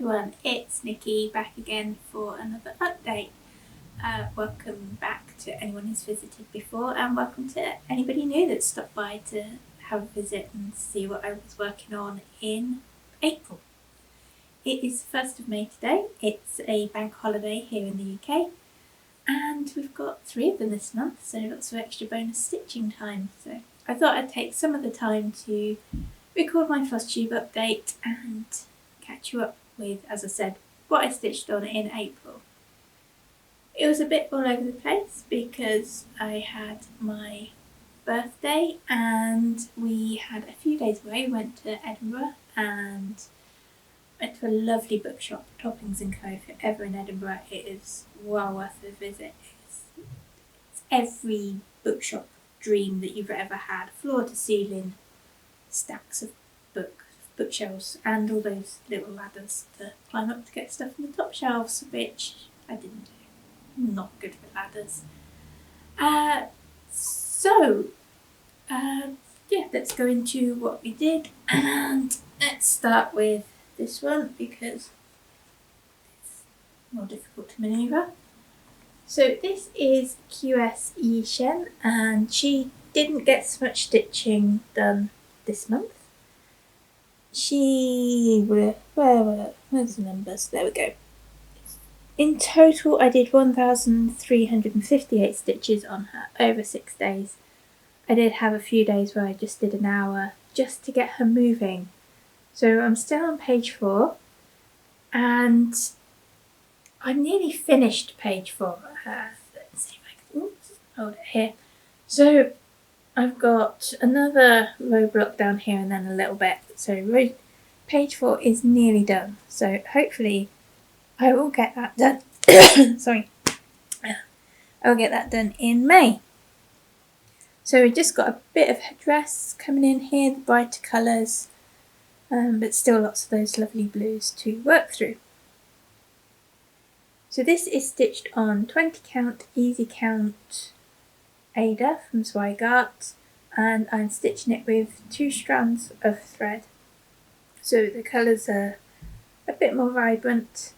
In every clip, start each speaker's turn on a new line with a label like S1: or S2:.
S1: everyone, it's Nikki back again for another update. Welcome back to anyone who's visited before, and welcome to anybody new that stopped by to have a visit and see what I was working on in April. It is the 1st of May today. It's a bank holiday here in the UK, and we've got 3 of them this month, so lots of extra bonus stitching time. So I thought I'd take some of the time to record my Flosstube update and catch you up with, as I said, what I stitched on in April. It was a bit all over the place because I had my birthday and we had a few days away. We went to Edinburgh and went to a lovely bookshop, Toppings & Co. If you're ever in Edinburgh, it is well worth a visit. It's every bookshop dream that you've ever had, floor to ceiling, stacks of bookshelves and all those little ladders to climb up to get stuff from the top shelves, which I didn't do. I'm not good with ladders. Yeah, let's go into what we did, and let's start with this one because it's more difficult to manoeuvre. So this is QS Yexian, and she didn't get so much stitching done this month. Where's the numbers? There we go. In total, I did 1,358 stitches on her over 6 days. I did have a few days where I just did an hour just to get her moving. So I'm still on page 4, and I'm nearly finished page 4. Let's see if I can hold it here. So I've got another row block down here and then a little bit. So page 4 is nearly done. So hopefully I will get that done. Sorry. I'll get that done in May. So we just got a bit of a dress coming in here, the brighter colours, but still lots of those lovely blues to work through. So this is stitched on 20 count, easy count Ada from Zweigart, and I'm stitching it with 2 strands of thread. So the colours are a bit more vibrant.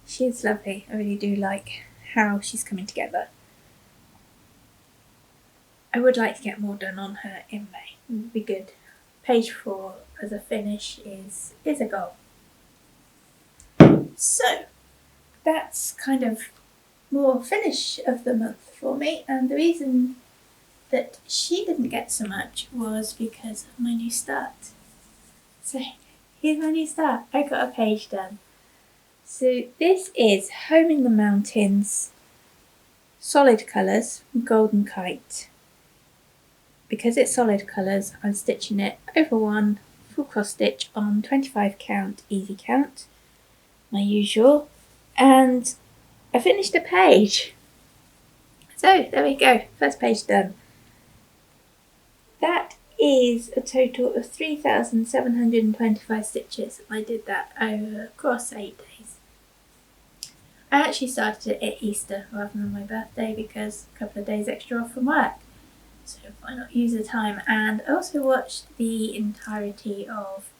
S1: She's lovely. I really do like how she's coming together. I would like to get more done on her in May. It would be good. Page 4 as a finish is a goal. So that's kind of more finish of the month for me, and the reason that she didn't get so much was because of my new start. So here's my new start. I got a page done. So this is Home in the Mountains, solid colours, Golden Kite. Because it's solid colours, I'm stitching it over 1 full cross stitch on 25 count, easy count, my usual, and I finished a page. So there we go, first page done. That is a total of 3,725 stitches. I did that across 8 days. I actually started it at Easter rather than my birthday because a couple of days extra off from work. So why not use the time? And I also watched the entirety of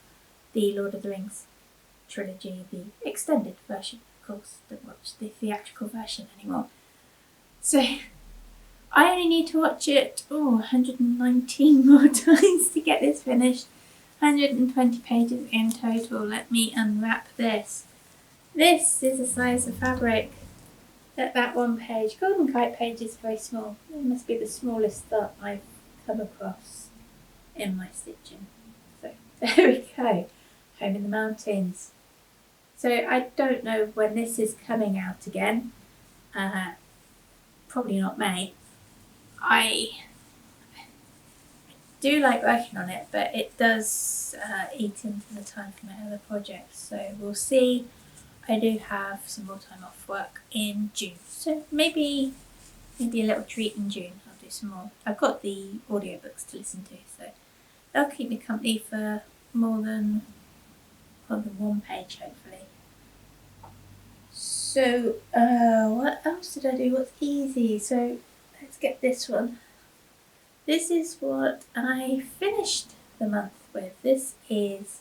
S1: the Lord of the Rings trilogy, the extended version, of course. Don't watch the theatrical version anymore. So I only need to watch it 119 more times to get this finished. 120 pages in total. Let me unwrap this. This is the size of fabric that one page. Golden Kite page is very small. It must be the smallest that I've come across in my stitching. So there we go. Home in the Mountains. So I don't know when this is coming out again. Probably not May. I do like working on it, but it does eat into the time for my other projects. So we'll see. I do have some more time off work in June, so maybe a little treat in June. I'll do some more. I've got the audiobooks to listen to, so they'll keep me company for more than one page, hopefully. So what else did I do? What's easy? So let's get this one. This is what I finished the month with. This is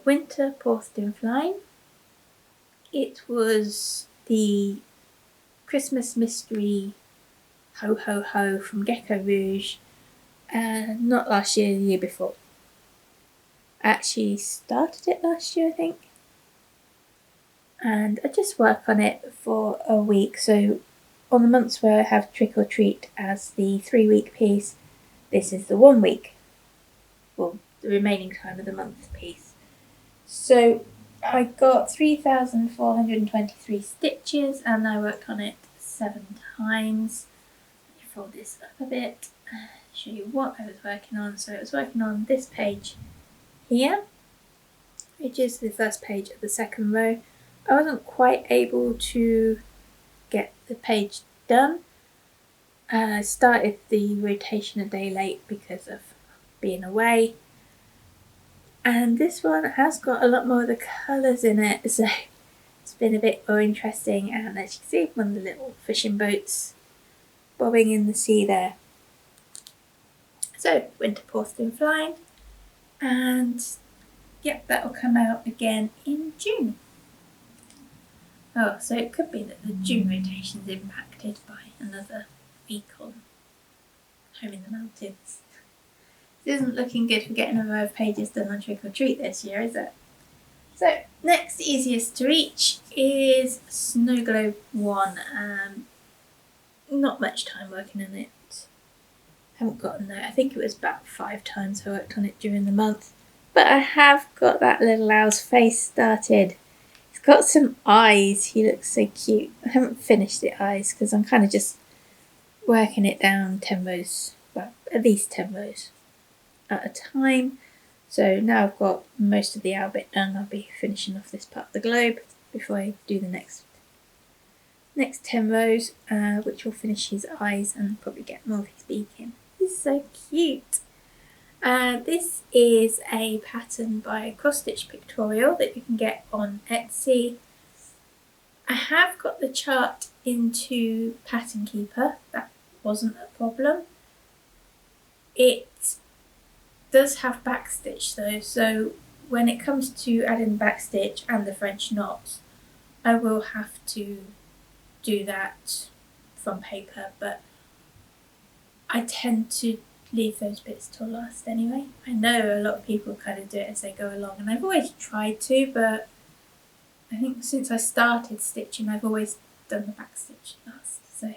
S1: Winter Porth Dinllaen. It was the Christmas mystery Ho Ho Ho from Gecko Rouge, not last year, the year before. I actually started it last year, I think. And I just work on it for a week. So on the months where I have Trick or Treat as the 3-week piece, this is the 1 week. Well, the remaining time of the month piece. So I got 3,423 stitches and I worked on it 7 times. Let me fold this up a bit, show you what I was working on. So I was working on this page here, which is the first page of the second row. I wasn't quite able to get the page done. I started the rotation a day late because of being away. And this one has got a lot more of the colours in it, so it's been a bit more interesting. And as you can see, one of the little fishing boats bobbing in the sea there. So, Winter Porth Dinllaen, and yep, that will come out again in June. Oh, so it could be that the June rotation is impacted by another week on Home in the Mountains. This isn't looking good for getting a row of pages done on Trick or Treat this year, is it? So, next easiest to reach is Snow Globe 1. Not much time working on it. Haven't gotten there. I think it was about 5 times I worked on it during the month. But I have got that little owl's face started. He's got some eyes. He looks so cute. I haven't finished the eyes because I'm kind of just working it down 10 rows. Well, at least 10 rows at a time. So now I've got most of the owl bit done. I'll be finishing off this part of the globe before I do the next 10 rows, which will finish his eyes and probably get more of his beak in. He's so cute. This is a pattern by Cross Stitch Pictorial that you can get on Etsy. I have got the chart into Pattern Keeper. That wasn't a problem. It does have backstitch though, so when it comes to adding backstitch and the French knots, I will have to do that from paper, but I tend to leave those bits till last anyway. I know a lot of people kind of do it as they go along, and I've always tried to, but I think since I started stitching I've always done the backstitch last, so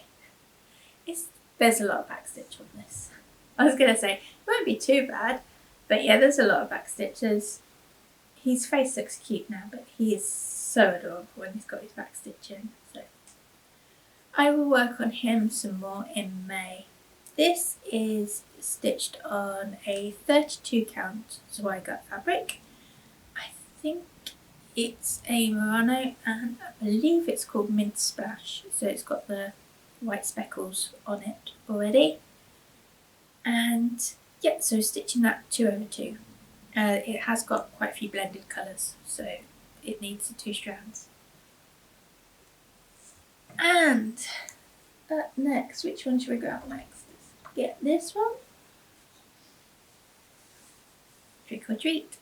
S1: there's a lot of backstitch on this. I was going to say, it won't be too bad, but yeah, there's a lot of backstitches. His face looks cute now, but he is so adorable when he's got his backstitch in. So I will work on him some more in May. This is stitched on a 32 count Zweigart fabric. I think it's a Murano and I believe it's called Mint Splash, so it's got the white speckles on it already. And yeah, so stitching that 2/2. It has got quite a few blended colours, so it needs the 2 strands. And up next, which one should we grab next? Let's get this one. Trick or Treat.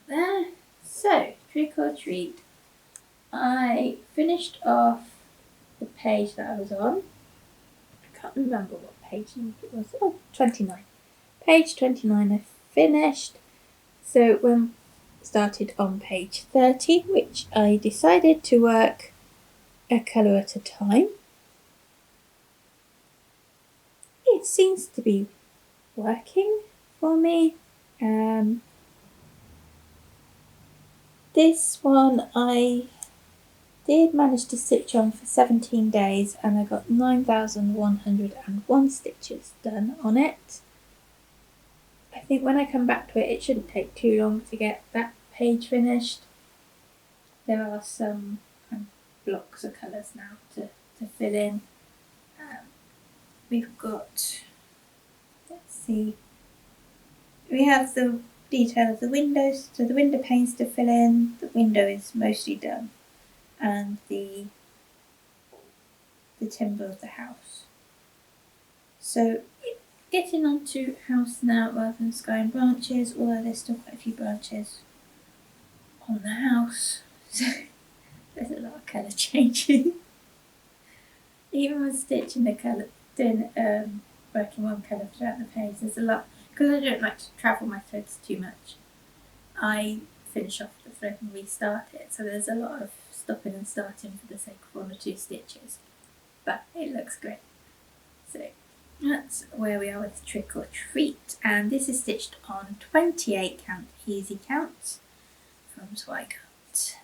S1: There. So, Trick or Treat. I finished off the page that I was on. I can't remember what page it was. Oh, 29. Page 29 I finished. So when started on page 30, which I decided to work a colour at a time. It seems to be working for me. This one I did manage to stitch on for 17 days and I got 9,101 stitches done on it. I think when I come back to it, it shouldn't take too long to get that page finished. There are some blocks of colours now to fill in. We've got, let's see, we have the detail of the windows, so the window panes to fill in. The window is mostly done, and the timber of the house. So getting on to house now rather than sky and branches, although there's still quite a few branches on the house, so there's a lot of colour changing. Even when stitching the colour, doing working one colour throughout the page, there's a lot, because I don't like to travel my threads too much. I finish off the thread and restart it, so there's a lot of stopping and starting for the sake of 1 or 2 stitches, but it looks great. So that's where we are with Trick or Treat, and this is stitched on 28 count easy counts from Zweigart.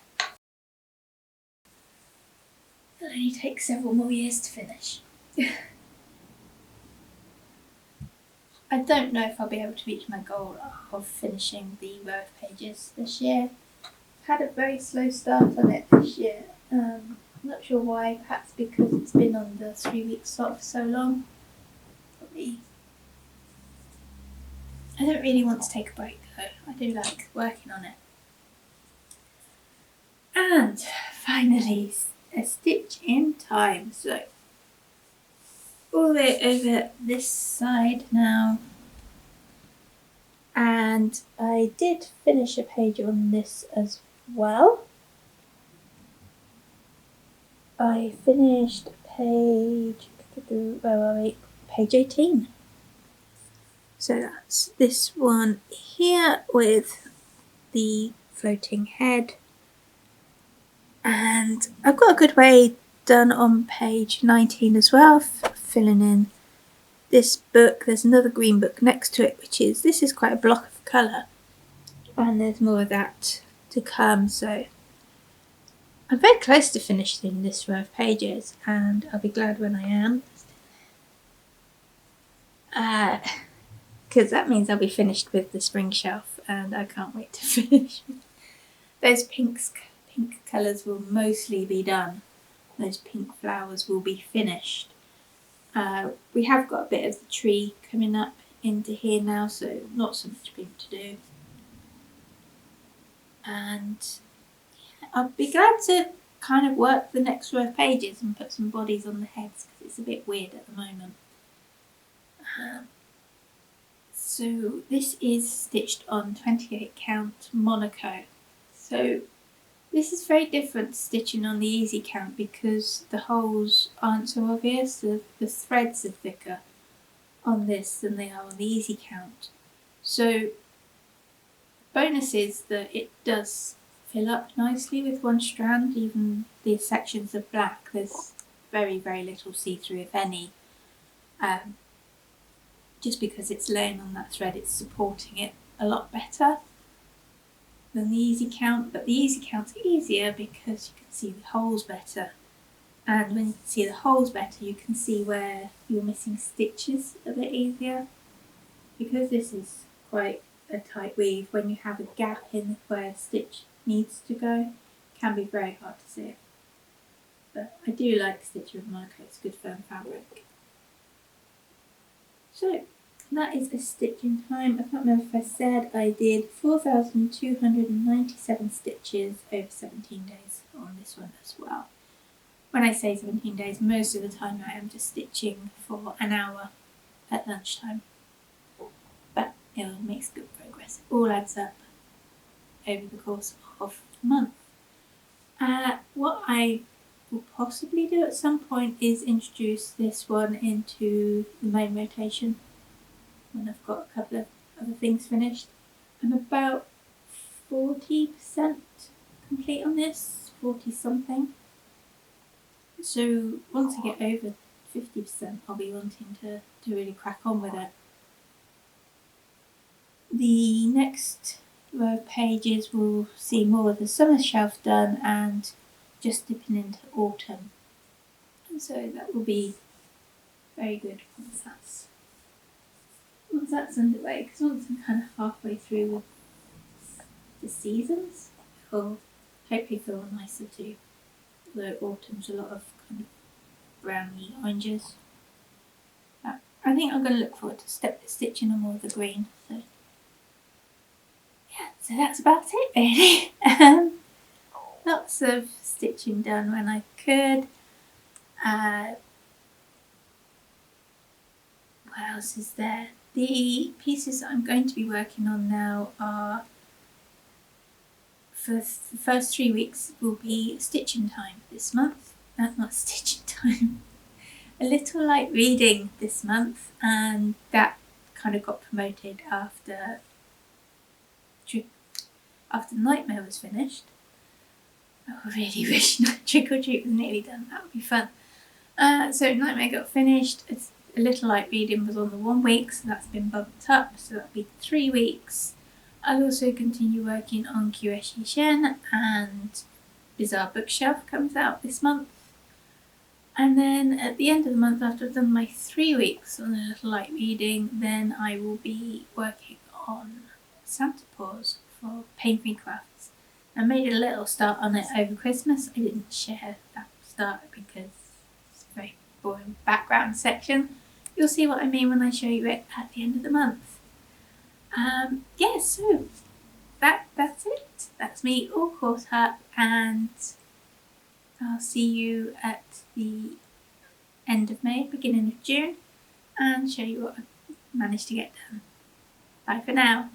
S1: It'll only take several more years to finish. I don't know if I'll be able to reach my goal of finishing the row of pages this year. I've had a very slow start on it this year. I'm not sure why, perhaps because it's been on the 3-week slot for so long. Probably. I don't really want to take a break though. I do like working on it. And finally, a stitch in time. So all the way over this side now, and I did finish a page on this as well. I finished page, where are we? Page 18. So that's this one here with the floating head, and I've got a good way done on page 19 as well, filling in this book. There's another green book next to it, this is quite a block of colour, and there's more of that to come, so I'm very close to finishing this row of pages, and I'll be glad when I am, because that means I'll be finished with the spring shelf, and I can't wait to finish. Those pink colours will mostly be done. Those pink flowers will be finished. We have got a bit of the tree coming up into here now, so not so much pink to do. And yeah, I'll be glad to kind of work the next row of pages and put some bodies on the heads, because it's a bit weird at the moment. So this is stitched on 28 count Monaco. So this is very different stitching on the easy count because the holes aren't so obvious. The threads are thicker on this than they are on the easy count. So bonus is that it does fill up nicely with one strand. Even the sections of black, there's very, very little see-through, if any. Just because it's laying on that thread, it's supporting it a lot better than the easy count, but the easy count's easier because you can see the holes better, and when you can see the holes better you can see where you're missing stitches a bit easier. Because this is quite a tight weave, when you have a gap in where a stitch needs to go, it can be very hard to see it. But I do like stitching with Monaco, it's good firm fabric. So that is a stitch in time. I can't remember if I said I did 4,297 stitches over 17 days on this one as well. When I say 17 days, most of the time I am just stitching for an hour at lunchtime. But it makes good progress. It all adds up over the course of a month. What I will possibly do at some point is introduce this one into the main rotation when I've got a couple of other things finished. I'm about 40% complete on this, 40 something. So once I get over 50%, I'll be wanting to really crack on with it. The next row of pages will see more of the summer shelf done and just dipping into autumn. And so that will be very good once that's underway, because once I'm kind of halfway through with the seasons, it'll hopefully feel nicer too. Although autumn's a lot of kind of browny oranges. But I think I'm going to look forward to stitching on more of the green. So yeah, so that's about it really. Lots of stitching done when I could. what else is there? The pieces that I'm going to be working on now are, for the first 3 weeks, will be stitching time this month. Not stitching time. A little light reading this month, and that kind of got promoted after Nightmare was finished. I really wish Trick or Treat was nearly done. That would be fun. So Nightmare got finished. A little light reading was on the 1 week, so that's been bumped up. So that'll be 3 weeks. I'll also continue working on Yexian, and Bizarre Bookshelf comes out this month. And then at the end of the month, after I've done my 3 weeks on a little light reading, then I will be working on Santa Paws for Paint Crafts. I made a little start on it over Christmas. I didn't share that start because it's a very boring background section. You'll see what I mean when I show you it at the end of the month. So that's it. That's me all caught up, and I'll see you at the end of May, beginning of June, and show you what I've managed to get done. Bye for now.